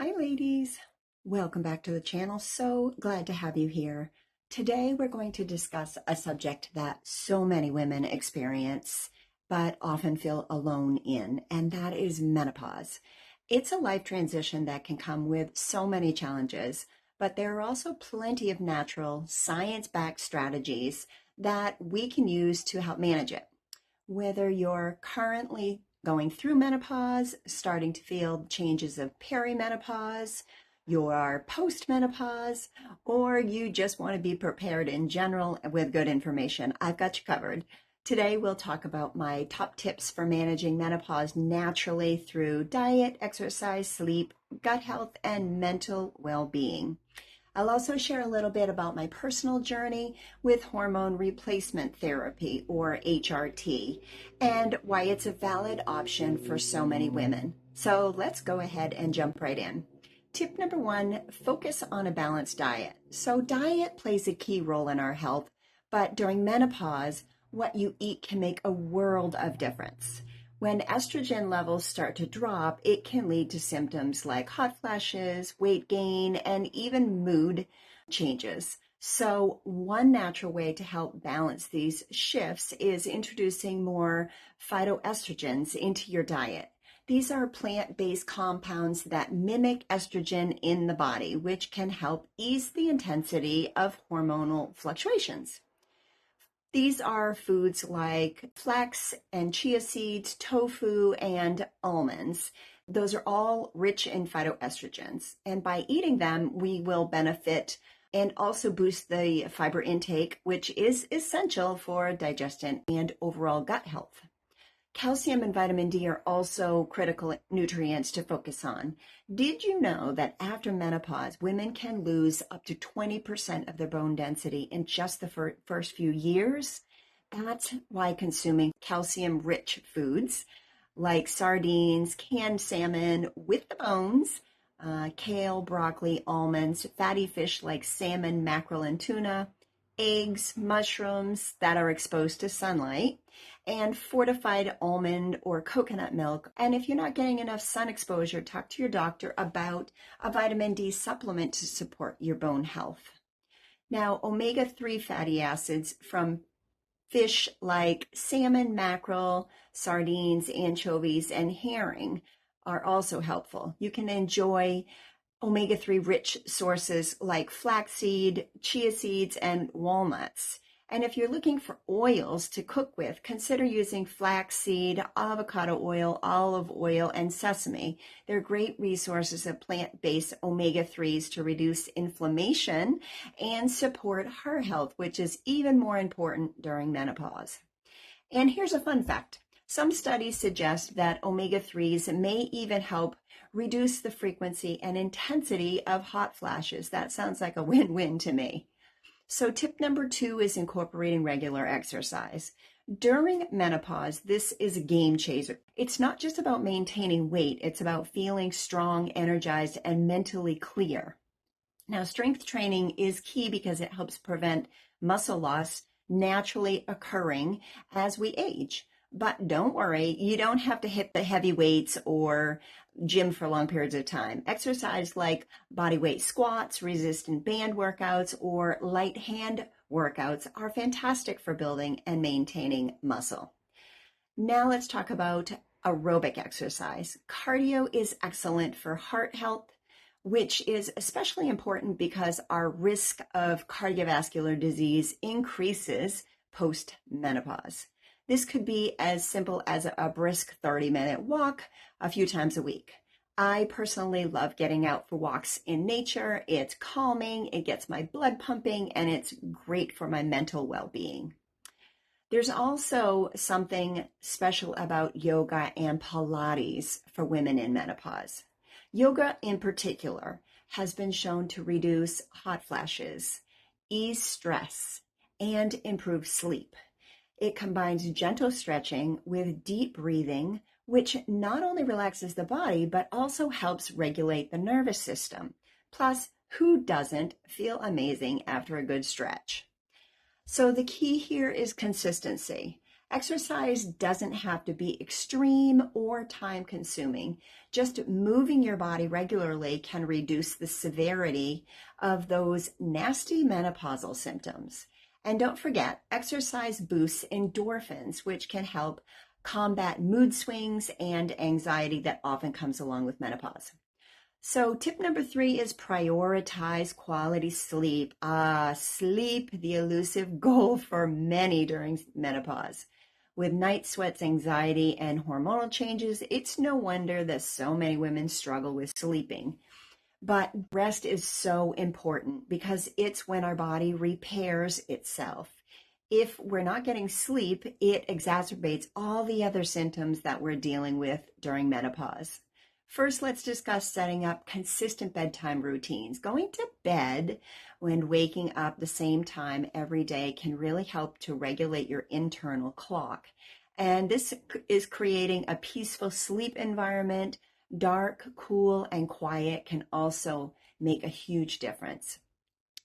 Hi ladies, welcome back to the channel. So glad to have you here. Today we're going to discuss a subject that so many women experience but often feel alone in, and that is menopause. It's a life transition that can come with so many challenges, but there are also plenty of natural science-backed strategies that we can use to help manage it. Whether you're currently going through menopause, starting to feel changes of perimenopause, you're postmenopause, or you just want to be prepared in general with good information, I've got you covered. Today, we'll talk about my top tips for managing menopause naturally through diet, exercise, sleep, gut health, and mental well-being. I'll also share a little bit about my personal journey with hormone replacement therapy, or HRT, and why it's a valid option for so many women. So let's go ahead and jump right in. Tip number one, focus on a balanced diet. So diet plays a key role in our health, but during menopause, what you eat can make a world of difference. When estrogen levels start to drop, it can lead to symptoms like hot flashes, weight gain, and even mood changes. So one natural way to help balance these shifts is introducing more phytoestrogens into your diet. These are plant-based compounds that mimic estrogen in the body, which can help ease the intensity of hormonal fluctuations. These are foods like flax and chia seeds, tofu, and almonds. Those are all rich in phytoestrogens. And by eating them, we will benefit and also boost the fiber intake, which is essential for digestion and overall gut health. Calcium and vitamin D are also critical nutrients to focus on. Did you know that after menopause, women can lose up to 20% of their bone density in just the first few years? That's why consuming calcium-rich foods like sardines, canned salmon with the bones, kale, broccoli, almonds, fatty fish like salmon, mackerel, and tuna, eggs, mushrooms that are exposed to sunlight, and fortified almond or coconut milk. And if you're not getting enough sun exposure, talk to your doctor about a vitamin D supplement to support your bone health. Now, omega-3 fatty acids from fish like salmon, mackerel, sardines, anchovies, and herring are also helpful. You can enjoy omega-3 rich sources like flaxseed, chia seeds, and walnuts. And if you're looking for oils to cook with, consider using flaxseed, avocado oil, olive oil, and sesame. They're great resources of plant-based omega-3s to reduce inflammation and support heart health, which is even more important during menopause. And here's a fun fact. Some studies suggest that omega-3s may even help reduce the frequency and intensity of hot flashes. That sounds like a win-win to me. So tip number two is incorporating regular exercise. During menopause, this is a game changer. It's not just about maintaining weight, it's about feeling strong, energized, and mentally clear. Now, strength training is key because it helps prevent muscle loss naturally occurring as we age. But don't worry, you don't have to hit the heavy weights or gym for long periods of time. Exercise like body weight squats, resistant band workouts, or light hand workouts are fantastic for building and maintaining muscle. Now let's talk about aerobic exercise. Cardio is excellent for heart health, which is especially important because our risk of cardiovascular disease increases post-menopause. This could be as simple as a brisk 30-minute walk a few times a week. I personally love getting out for walks in nature. It's calming, it gets my blood pumping, and it's great for my mental well-being. There's also something special about yoga and Pilates for women in menopause. Yoga in particular has been shown to reduce hot flashes, ease stress, and improve sleep. It combines gentle stretching with deep breathing, which not only relaxes the body, but also helps regulate the nervous system. Plus, who doesn't feel amazing after a good stretch? So the key here is consistency. Exercise doesn't have to be extreme or time consuming. Just moving your body regularly can reduce the severity of those nasty menopausal symptoms. And don't forget, exercise boosts endorphins, which can help combat mood swings and anxiety that often comes along with menopause. So tip number 3 is prioritize quality sleep. Sleep, the elusive goal for many during menopause. With night sweats, anxiety, and hormonal changes, it's no wonder that so many women struggle with sleeping. But rest is so important because it's when our body repairs itself. If we're not getting sleep, it exacerbates all the other symptoms that we're dealing with during menopause. First, let's discuss setting up consistent bedtime routines. Going to bed when waking up the same time every day can really help to regulate your internal clock. And this is creating a peaceful sleep environment. Dark, cool, and quiet can also make a huge difference.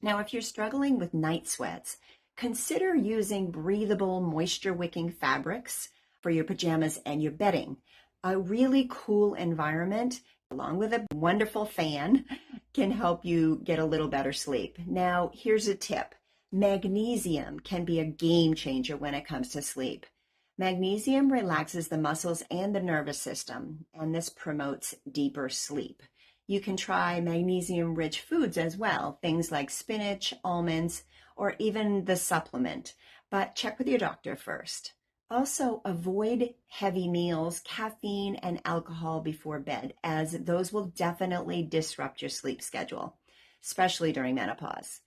Now, if you're struggling with night sweats, consider using breathable, moisture-wicking fabrics for your pajamas and your bedding. A really cool environment, along with a wonderful fan, can help you get a little better sleep. Now, here's a tip. Magnesium can be a game changer when it comes to sleep. Magnesium relaxes the muscles and the nervous system, and this promotes deeper sleep. You can try magnesium-rich foods as well, things like spinach, almonds, or even the supplement, but check with your doctor first. Also, avoid heavy meals, caffeine, and alcohol before bed, as those will definitely disrupt your sleep schedule, especially during menopause.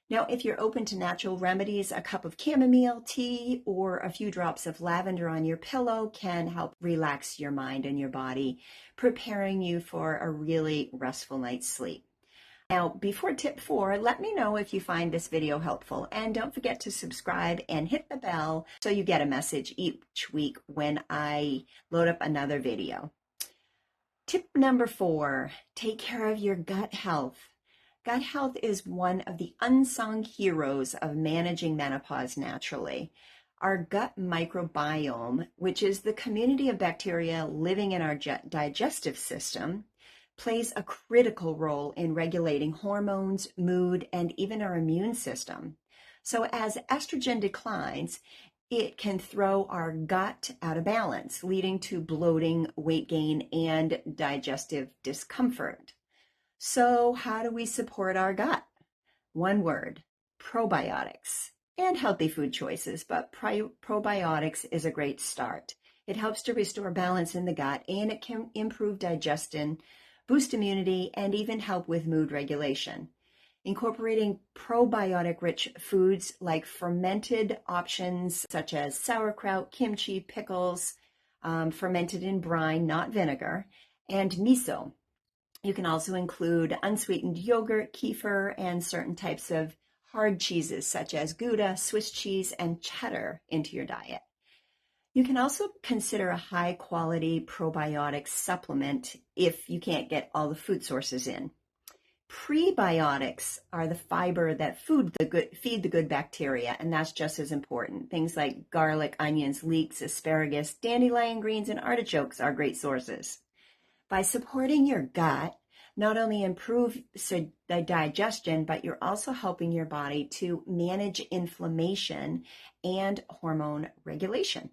Now, if you're open to natural remedies, a cup of chamomile tea or a few drops of lavender on your pillow can help relax your mind and your body, preparing you for a really restful night's sleep. Now, before tip 4, let me know if you find this video helpful, and don't forget to subscribe and hit the bell so you get a message each week when I load up another video. Tip number 4, take care of your gut health. Gut health is one of the unsung heroes of managing menopause naturally. Our gut microbiome, which is the community of bacteria living in our digestive system, plays a critical role in regulating hormones, mood, and even our immune system. So as estrogen declines, it can throw our gut out of balance, leading to bloating, weight gain, and digestive discomfort. So how do we support our gut? One word, probiotics, and healthy food choices, but probiotics is a great start. It helps to restore balance in the gut, and it can improve digestion, boost immunity, and even help with mood regulation. Incorporating probiotic-rich foods like fermented options such as sauerkraut, kimchi, pickles, fermented in brine, not vinegar, and miso. You can also include unsweetened yogurt, kefir, and certain types of hard cheeses such as Gouda, Swiss cheese, and cheddar into your diet. You can also consider a high-quality probiotic supplement if you can't get all the food sources in. Prebiotics are the fiber that feed the good bacteria, and that's just as important. Things like garlic, onions, leeks, asparagus, dandelion greens, and artichokes are great sources. By supporting your gut, not only improve the digestion, but you're also helping your body to manage inflammation and hormone regulation.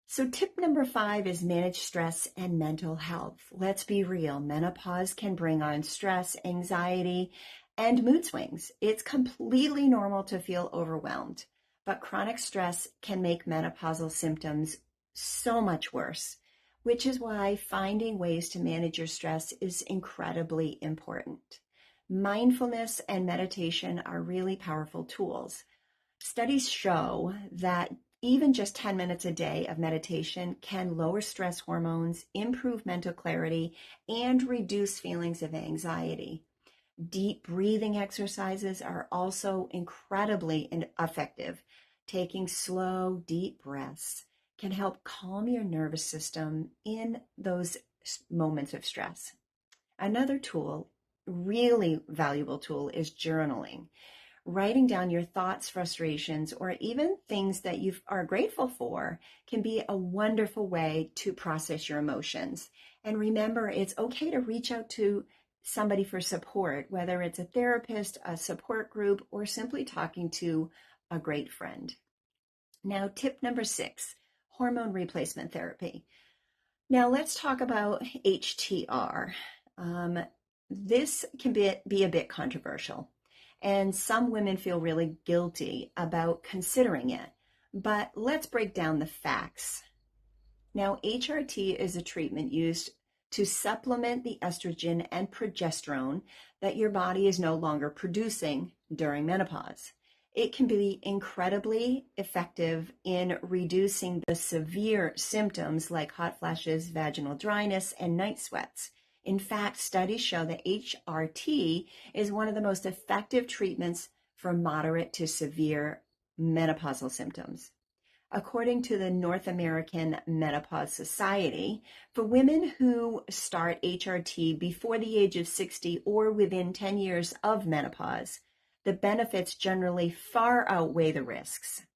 So tip number 5 is manage stress and mental health. Let's be real, menopause can bring on stress, anxiety, and mood swings. It's completely normal to feel overwhelmed, but chronic stress can make menopausal symptoms so much worse, which is why finding ways to manage your stress is incredibly important. Mindfulness and meditation are really powerful tools. Studies show that even just 10 minutes a day of meditation can lower stress hormones, improve mental clarity, and reduce feelings of anxiety. Deep breathing exercises are also incredibly effective. Taking slow, deep breaths can help calm your nervous system in those moments of stress. Another tool, really valuable tool, is journaling. Writing down your thoughts, frustrations, or even things that you are grateful for can be a wonderful way to process your emotions. And remember, it's okay to reach out to somebody for support, whether it's a therapist, a support group, or simply talking to a great friend. Now, tip number 6, hormone replacement therapy. Now, let's talk about HTR. This can be a bit controversial, and some women feel really guilty about considering it. But let's break down the facts. Now, HRT is a treatment used to supplement the estrogen and progesterone that your body is no longer producing during menopause. It can be incredibly effective in reducing the severe symptoms like hot flashes, vaginal dryness, and night sweats. In fact, studies show that HRT is one of the most effective treatments for moderate to severe menopausal symptoms. According to the North American Menopause Society, for women who start HRT before the age of 60 or within 10 years of menopause, the benefits generally far outweigh the risks.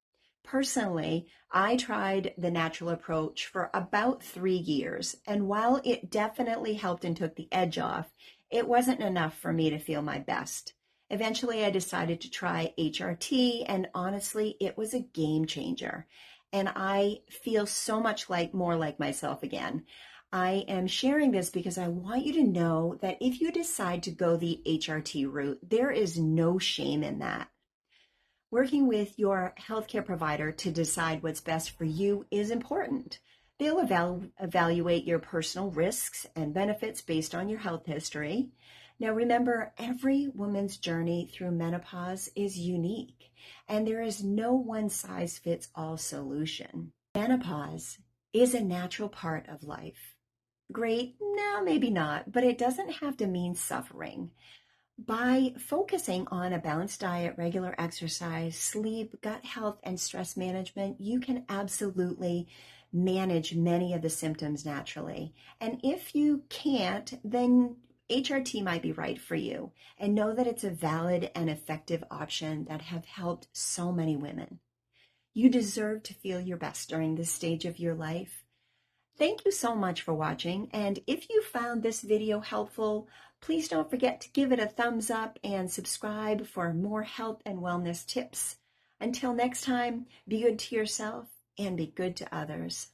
Personally, I tried the natural approach for about 3 years, and while it definitely helped and took the edge off, it wasn't enough for me to feel my best. Eventually, I decided to try HRT, and honestly, it was a game changer. And I feel so much more like myself again. I am sharing this because I want you to know that if you decide to go the HRT route, there is no shame in that. Working with your healthcare provider to decide what's best for you is important. They'll evaluate your personal risks and benefits based on your health history. Now, remember, every woman's journey through menopause is unique, and there is no one-size-fits-all solution. Menopause is a natural part of life. Great? No, maybe not, but it doesn't have to mean suffering. By focusing on a balanced diet, regular exercise, sleep, gut health, and stress management, you can absolutely manage many of the symptoms naturally. And if you can't, then HRT might be right for you. And know that it's a valid and effective option that have helped so many women. You deserve to feel your best during this stage of your life. Thank you so much for watching, and if you found this video helpful, please don't forget to give it a thumbs up and subscribe for more health and wellness tips. Until next time, be good to yourself and be good to others.